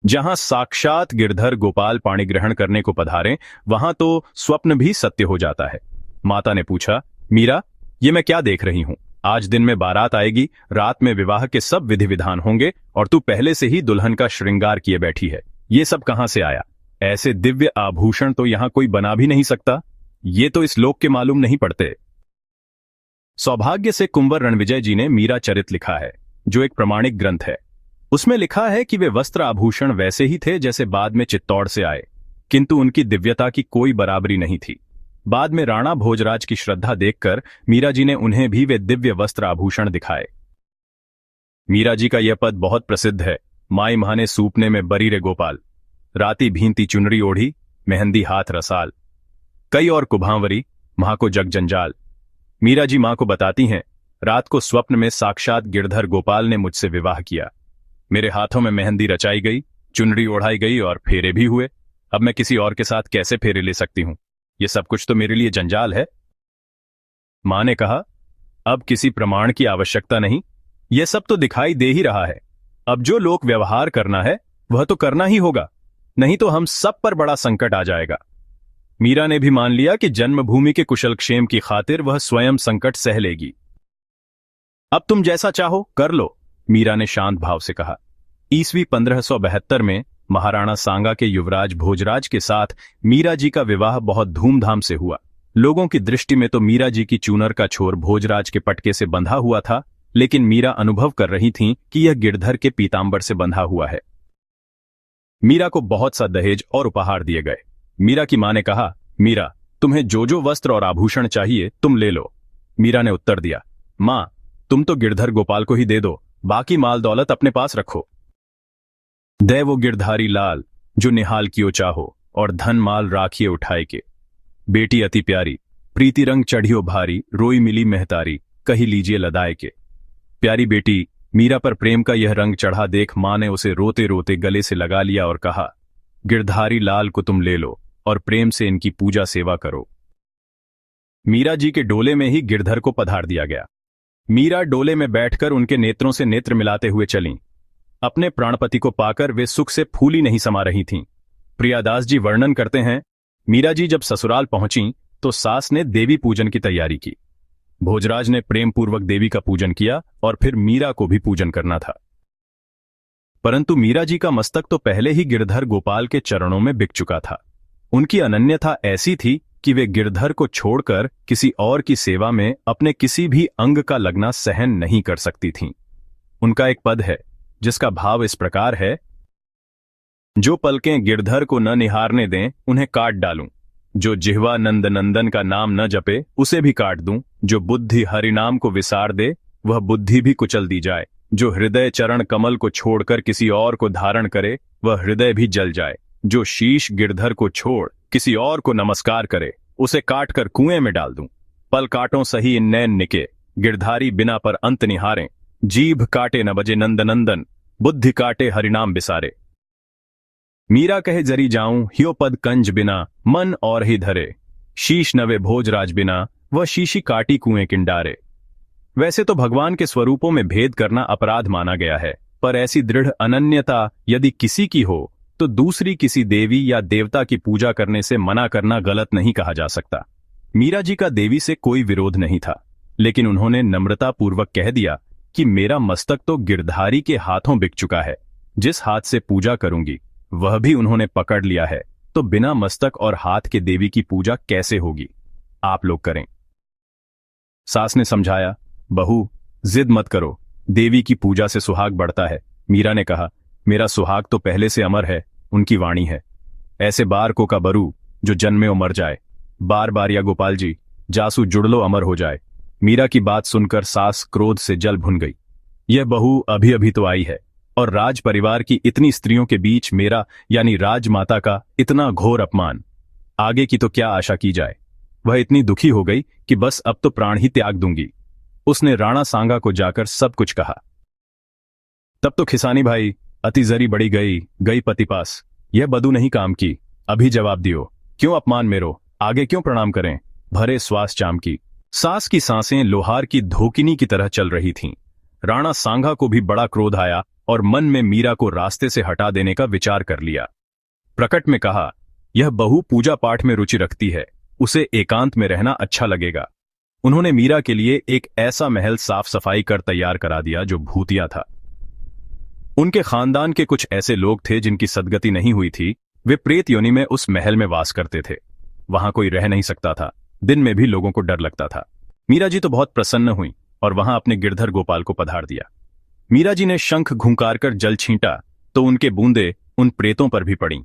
जहां साक्षात गिरधर गोपाल पाणी ग्रहण करने को पधारे, वहां तो स्वप्न भी सत्य हो जाता है। माता ने पूछा, मीरा, ये मैं क्या देख रही हूं? आज दिन में बारात आएगी, रात में विवाह के सब विधि विधान होंगे और तू पहले से ही दुल्हन का श्रृंगार किए बैठी है। ये सब कहां से आया? ऐसे दिव्य आभूषण तो यहां कोई बना भी नहीं सकता। ये तो इस लोक के मालूम नहीं पड़ते। सौभाग्य से कुंवर रणविजय जी ने मीरा चरित लिखा है, जो एक प्रमाणिक ग्रंथ है। उसमें लिखा है कि वे वस्त्र आभूषण वैसे ही थे जैसे बाद में चित्तौड़ से आए, किंतु उनकी दिव्यता की कोई बराबरी नहीं थी। बाद में राणा भोजराज की श्रद्धा देखकर मीरा जी ने उन्हें भी वे दिव्य वस्त्र आभूषण दिखाए। मीरा जी का यह पद बहुत प्रसिद्ध है। माई महाने सूपने में बरी रे गोपाल, राती भींती चुनरी ओढ़ी, मेहंदी हाथ रसाल, कई और कुभांवरी, मां को जग जंजाल। मीरा जी मां को बताती हैं, रात को स्वप्न में साक्षात गिरधर गोपाल ने मुझसे विवाह किया। मेरे हाथों में मेहंदी रचाई गई, चुनरी ओढ़ाई गई और फेरे भी हुए। अब मैं किसी और के साथ कैसे फेरे ले सकती हूं? ये सब कुछ तो मेरे लिए जंजाल है। मां ने कहा, अब किसी प्रमाण की आवश्यकता नहीं, यह सब तो दिखाई दे ही रहा है। अब जो लोक व्यवहार करना है वह तो करना ही होगा, नहीं तो हम सब पर बड़ा संकट आ जाएगा। मीरा ने भी मान लिया कि जन्मभूमि के कुशलक्षेम की खातिर वह स्वयं संकट सह लेगी। अब तुम जैसा चाहो कर लो, मीरा ने शांत भाव से कहा। ईस्वी 1572 में महाराणा सांगा के युवराज भोजराज के साथ मीरा जी का विवाह बहुत धूमधाम से हुआ। लोगों की दृष्टि में तो मीरा जी की चूनर का छोर भोजराज के पटके से बंधा हुआ था, लेकिन मीरा अनुभव कर रही थीं कि यह गिरधर के पीतांबर से बंधा हुआ है। मीरा को बहुत सा दहेज और उपहार दिए गए। मीरा की मां ने कहा, मीरा, तुम्हें जो जो वस्त्र और आभूषण चाहिए तुम ले लो। मीरा ने उत्तर दिया, मां, तुम तो गिरधर गोपाल को ही दे दो, बाकी माल दौलत अपने पास रखो। दे वो गिरधारी लाल जो निहाल कियो चाहो, और धन माल राखिए उठाए के। बेटी अति प्यारी, प्रीति रंग चढ़ियो भारी, रोई मिली मेहतारी, कही लीजिए लदाए के। प्यारी बेटी, मीरा पर प्रेम का यह रंग चढ़ा देख मां ने उसे रोते रोते गले से लगा लिया और कहा, गिरधारी लाल को तुम ले लो और प्रेम से इनकी पूजा सेवा करो। मीरा जी के डोले में ही गिरधर को पधार दिया गया। मीरा डोले में बैठकर उनके नेत्रों से नेत्र मिलाते हुए चलीं। अपने प्राणपति को पाकर वे सुख से फूली नहीं समा रही थीं। प्रियादास जी वर्णन करते हैं, मीरा जी जब ससुराल पहुंची तो सास ने देवी पूजन की तैयारी की। भोजराज ने प्रेम पूर्वक देवी का पूजन किया और फिर मीरा को भी पूजन करना था। परंतु मीरा जी का मस्तक तो पहले ही गिरधर गोपाल के चरणों में बिक चुका था। उनकी अनन्यता ऐसी थी कि वे गिरधर को छोड़कर किसी और की सेवा में अपने किसी भी अंग का लगना सहन नहीं कर सकती थीं। उनका एक पद है जिसका भाव इस प्रकार है, जो पलकें गिरधर को न निहारने दें उन्हें काट डालूं, जो जिह्वा नंद नंदन का नाम न जपे उसे भी काट दूं, जो बुद्धि हरिनाम को विसार दे वह बुद्धि भी कुचल दी जाए, जो हृदय चरण कमल को छोड़कर किसी और को धारण करे वह हृदय भी जल जाए, जो शीश गिरधर को छोड़ किसी और को नमस्कार करे उसे काट कर कुएं में डाल दूं। पल काटों सही इन नैन निके, गिरधारी बिना पर अंत निहारे, जीभ काटे न बजे नंद नंदन, बुद्धि काटे हरिनाम बिसारे। मीरा कहे जरी जाऊं ह्यो पद कंज बिना, मन और ही धरे, शीश नवे भोजराज बिना, वह शीशी काटी कुएं किंडारे। वैसे तो भगवान के स्वरूपों में भेद करना अपराध माना गया है, पर ऐसी दृढ़ अनन्यता यदि किसी की हो तो दूसरी किसी देवी या देवता की पूजा करने से मना करना गलत नहीं कहा जा सकता। मीरा जी का देवी से कोई विरोध नहीं था, लेकिन उन्होंने नम्रता पूर्वक कह दिया कि मेरा मस्तक तो गिरधारी के हाथों बिक चुका है, जिस हाथ से पूजा करूंगी वह भी उन्होंने पकड़ लिया है, तो बिना मस्तक और हाथ के देवी की पूजा कैसे होगी? आप लोग करें। सास ने समझाया, बहू जिद मत करो, देवी की पूजा से सुहाग बढ़ता है। मीरा ने कहा, मेरा सुहाग तो पहले से अमर है, उनकी वाणी है। ऐसे बार को का बरू जो जन्मे और मर जाए, बार बार या गोपाल जी जासू जुड़ लो अमर हो जाए। मीरा की बात सुनकर सास क्रोध से जल भुन गई। यह बहू अभी अभी तो आई है और राज परिवार की इतनी स्त्रियों के बीच मेरा यानी राजमाता का इतना घोर अपमान, आगे की तो क्या आशा की जाए। वह इतनी दुखी हो गई कि बस अब तो प्राण ही त्याग दूंगी। उसने राणा सांगा को जाकर सब कुछ कहा। तब तो खिसानी भाई अति जरी बड़ी गई पति पास, यह बदू नहीं काम की, अभी जवाब दियो, क्यों अपमान मेरो, आगे क्यों प्रणाम करें, भरे श्वास चाम की। सास की सांसें लोहार की धोकिनी की तरह चल रही थीं। राणा सांगा को भी बड़ा क्रोध आया और मन में मीरा को रास्ते से हटा देने का विचार कर लिया। प्रकट में कहा, यह बहू पूजा पाठ में रुचि रखती है, उसे एकांत में रहना अच्छा लगेगा। उन्होंने मीरा के लिए एक ऐसा महल साफ सफाई कर तैयार करा दिया जो भूतिया था। उनके खानदान के कुछ ऐसे लोग थे जिनकी सदगति नहीं हुई थी, वे प्रेत योनि में उस महल में वास करते थे। वहां कोई रह नहीं सकता था, दिन में भी लोगों को डर लगता था। मीरा जी तो बहुत प्रसन्न हुई और वहां अपने गिरधर गोपाल को पधार दिया। मीरा जी ने शंख घुंकार कर जल छींटा तो उनके बूंदे उन प्रेतों पर भी पड़ी।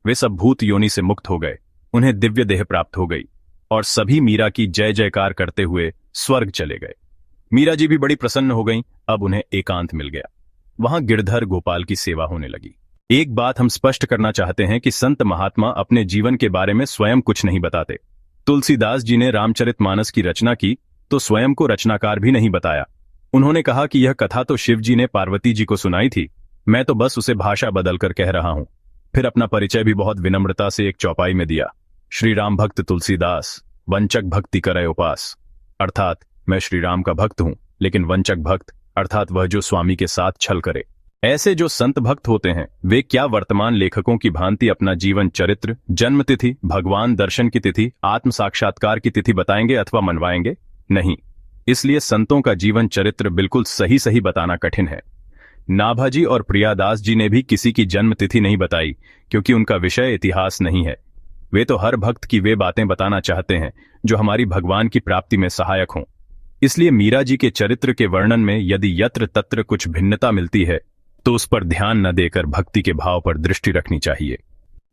वे सब भूत योनि से मुक्त हो गए, उन्हें दिव्य देह प्राप्त हो गई और सभी मीरा की जय जयकार करते हुए स्वर्ग चले गए। मीरा जी भी बड़ी प्रसन्न हो गईं, अब उन्हें एकांत मिल गया। वहां गिरधर गोपाल की सेवा होने लगी। एक बात हम स्पष्ट करना चाहते हैं कि संत महात्मा अपने जीवन के बारे में स्वयं कुछ नहीं बताते। तुलसीदास जी ने रामचरितमानस की रचना की तो स्वयं को रचनाकार भी नहीं बताया। उन्होंने कहा कि यह कथा तो शिव जी ने पार्वती जी को सुनाई थी, मैं तो बस उसे भाषा बदलकर कह रहा हूं। फिर अपना परिचय भी बहुत विनम्रता से एक चौपाई में दिया। श्री राम भक्त तुलसीदास, वंचक भक्ति करे उपास। अर्थात मैं श्री राम का भक्त हूं, लेकिन वंचक भक्त अर्थात वह जो स्वामी के साथ छल करे। ऐसे जो संत भक्त होते हैं वे क्या वर्तमान लेखकों की भांति अपना जीवन चरित्र, जन्म तिथि, भगवान दर्शन की तिथि, आत्म साक्षात्कार की तिथि बताएंगे अथवा मनवाएंगे? नहीं। इसलिए संतों का जीवन चरित्र बिल्कुल सही सही बताना कठिन है। नाभाजी और प्रियादास जी ने भी किसी की जन्म तिथि नहीं बताई, क्योंकि उनका विषय इतिहास नहीं है। वे तो हर भक्त की वे बातें बताना चाहते हैं जो हमारी भगवान की प्राप्ति में सहायक हों। इसलिए मीरा जी के चरित्र के वर्णन में यदि यत्र तत्र कुछ भिन्नता मिलती है तो उस पर ध्यान न देकर भक्ति के भाव पर दृष्टि रखनी चाहिए।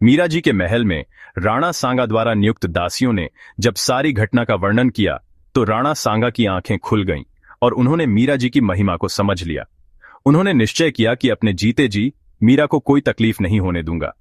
मीरा जी के महल में राणा सांगा द्वारा नियुक्त दासियों ने जब सारी घटना का वर्णन किया तो राणा सांगा की आंखें खुल गईं और उन्होंने मीरा जी की महिमा को समझ लिया। उन्होंने निश्चय किया कि अपने जीते जी मीरा को कोई तकलीफ नहीं होने दूंगा।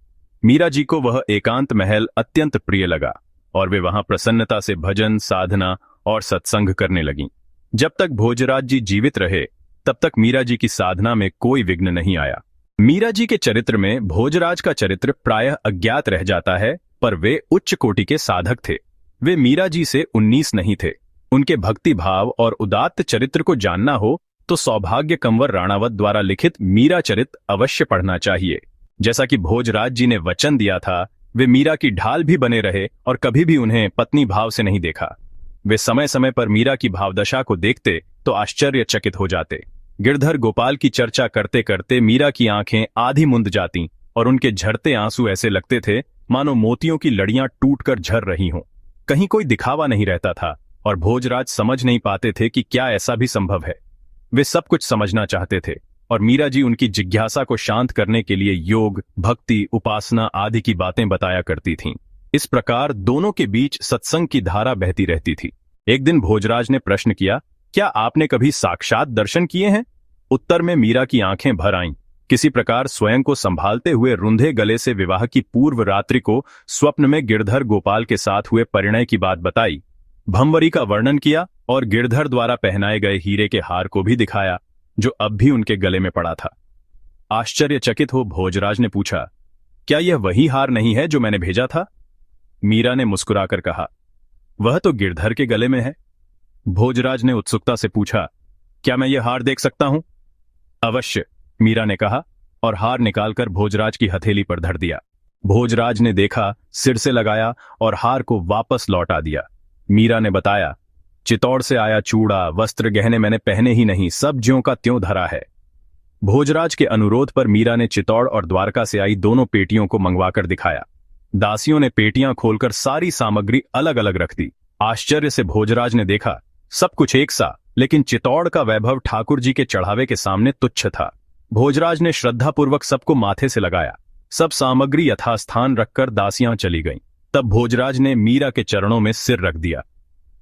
मीरा जी को वह एकांत महल अत्यंत प्रिय लगा और वे वहां प्रसन्नता से भजन, साधना और सत्संग करने लगीं। जब तक भोजराज जी जीवित रहे तब तक मीरा जी की साधना में कोई विघ्न नहीं आया। मीरा जी के चरित्र में भोजराज का चरित्र प्रायः अज्ञात रह जाता है, पर वे उच्च कोटि के साधक थे। वे मीरा जी से 19 नहीं थे। उनके भक्ति भाव और उदात्त चरित्र को जानना हो तो सौभाग्य कंवर राणावत द्वारा लिखित मीरा चरित अवश्य पढ़ना चाहिए। जैसा कि भोजराज जी ने वचन दिया था, वे मीरा की ढाल भी बने रहे और कभी भी उन्हें पत्नी भाव से नहीं देखा। वे समय समय पर मीरा की भावदशा को देखते तो आश्चर्यचकित हो जाते। गिरधर गोपाल की चर्चा करते करते मीरा की आंखें आधी मुंद जातीं और उनके झरते आंसू ऐसे लगते थे मानो मोतियों की लड़ियां टूटकर झर रही हों। कहीं कोई दिखावा नहीं रहता था और भोजराज समझ नहीं पाते थे कि क्या ऐसा भी संभव है। वे सब कुछ समझना चाहते थे और मीरा जी उनकी जिज्ञासा को शांत करने के लिए योग, भक्ति, उपासना आदि की बातें बताया करती थीं। इस प्रकार दोनों के बीच सत्संग की धारा बहती रहती थी। एक दिन भोजराज ने प्रश्न किया, क्या आपने कभी साक्षात दर्शन किए हैं? उत्तर में मीरा की आंखें भर आईं। किसी प्रकार स्वयं को संभालते हुए रुंधे गले से विवाह की पूर्व रात्रि को स्वप्न में गिरधर गोपाल के साथ हुए परिणय की बात बताई, भंवरी का वर्णन किया और गिरधर द्वारा पहनाए गए हीरे के हार को भी दिखाया जो अब भी उनके गले में पड़ा था। आश्चर्यचकित हो भोजराज ने पूछा, क्या यह वही हार नहीं है जो मैंने भेजा था? मीरा ने मुस्कुराकर कहा, वह तो गिरधर के गले में है। भोजराज ने उत्सुकता से पूछा, क्या मैं यह हार देख सकता हूं? अवश्य, मीरा ने कहा और हार निकालकर भोजराज की हथेली पर धर दिया। भोजराज ने देखा, सिर से लगाया और हार को वापस लौटा दिया। मीरा ने बताया, चित्तौड़ से आया चूड़ा, वस्त्र, गहने मैंने पहने ही नहीं, सब ज्यों का त्यों धरा है। भोजराज के अनुरोध पर मीरा ने चित्तौड़ और द्वारका से आई दोनों पेटियों को मंगवाकर दिखाया। दासियों ने पेटियां खोलकर सारी सामग्री अलग अलग रख दी। आश्चर्य से भोजराज ने देखा, सब कुछ एक सा, लेकिन चित्तौड़ का वैभव ठाकुर जी के चढ़ावे के सामने तुच्छ था। भोजराज ने श्रद्धापूर्वक सबको माथे से लगाया। सब सामग्री यथास्थान रखकर दासियां चली गईं। तब भोजराज ने मीरा के चरणों में सिर रख दिया।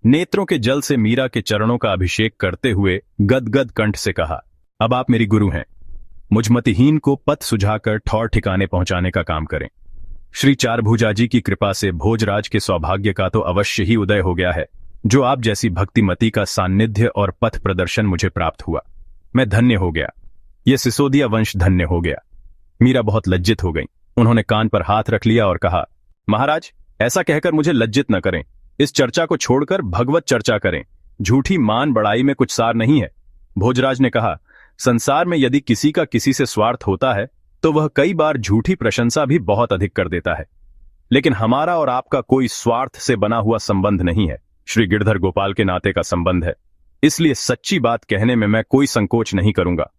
नेत्रों के जल से मीरा के चरणों का अभिषेक करते हुए गदगद कंठ से कहा, अब आप मेरी गुरु हैं, मुझ मतिहीन को पथ सुझाकर ठौर ठिकाने पहुंचाने का काम करें। श्री चारभुजा जी की कृपा से भोजराज के सौभाग्य का तो अवश्य ही उदय हो गया है। जो आप जैसी भक्तिमती का सान्निध्य और पथ प्रदर्शन मुझे प्राप्त हुआ, मैं धन्य हो गया। ये सिसोदिया वंश धन्य हो गया। मीरा बहुत लज्जित हो गई। उन्होंने कान पर हाथ रख लिया और कहा, महाराज, ऐसा कहकर मुझे लज्जित न करें। इस चर्चा को छोड़कर भगवत चर्चा करें। झूठी मान बढ़ाई में कुछ सार नहीं है। भोजराज ने कहा, संसार में यदि किसी का किसी से स्वार्थ होता है तो वह कई बार झूठी प्रशंसा भी बहुत अधिक कर देता है, लेकिन हमारा और आपका कोई स्वार्थ से बना हुआ संबंध नहीं है, श्री गिरधर गोपाल के नाते का संबंध है। इसलिए सच्ची बात कहने में मैं कोई संकोच नहीं करूंगा।